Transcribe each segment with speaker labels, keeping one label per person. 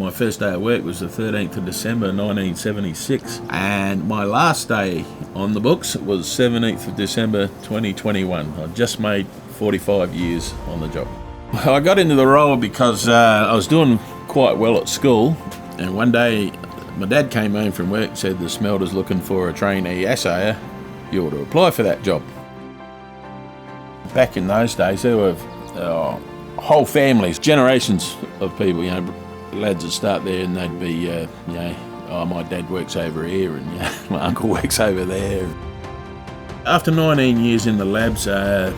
Speaker 1: My first day of work was the 13th of December 1976, and my last day on the books was 17th of December 2021. I just made 45 years on the job. I got into the role because I was doing quite well at school, and one day my dad came home from work and said the smelter's looking for a trainee assayer. You ought to apply for that job. Back in those days, there were whole families, generations of people, lads would start there and they'd be, oh, my dad works over here and my uncle works over there. After 19 years in the labs, the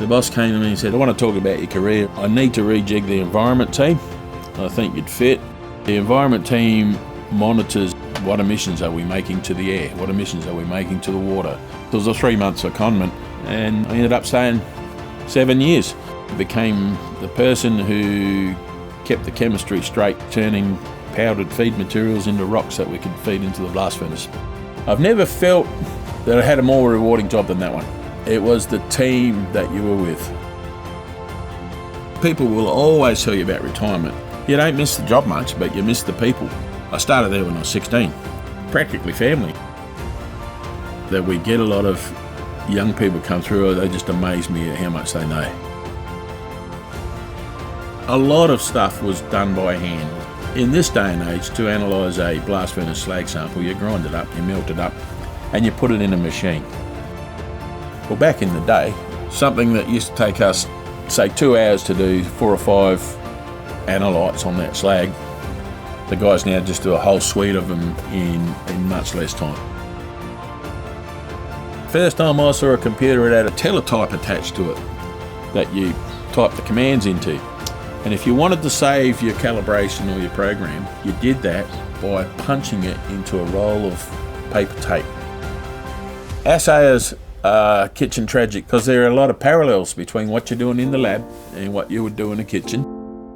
Speaker 1: boss came to me and said, I want to talk about your career. I need to rejig the environment team. I think you'd fit. The environment team monitors what emissions are we making to the air, what emissions are we making to the water. It was a 3-month secondment and I ended up staying 7 years. I became the person who kept the chemistry straight, turning powdered feed materials into rocks that we could feed into the blast furnace. I've never felt that I had a more rewarding job than that one. It was the team that you were with. People will always tell you about retirement. You don't miss the job much, but you miss the people. I started there when I was 16, practically family. That we get a lot of young people come through, they just amaze me at how much they know. A lot of stuff was done by hand. In this day and age, to analyse a blast furnace slag sample, you grind it up, you melt it up, and you put it in a machine. Well, back in the day, something that used to take us, say, 2 hours to do 4 or 5 analytes on that slag, the guys now just do a whole suite of them in much less time. First time I saw a computer, it had a teletype attached to it that you type the commands into. And if you wanted to save your calibration or your program, you did that by punching it into a roll of paper tape. Assayers are kitchen tragic because there are a lot of parallels between what you're doing in the lab and what you would do in the kitchen.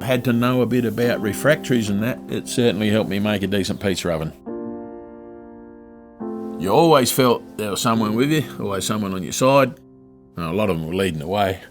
Speaker 1: I had to know a bit about refractories and that. It certainly helped me make a decent pizza oven. You always felt there was someone with you, always someone on your side. A lot of them were leading the way.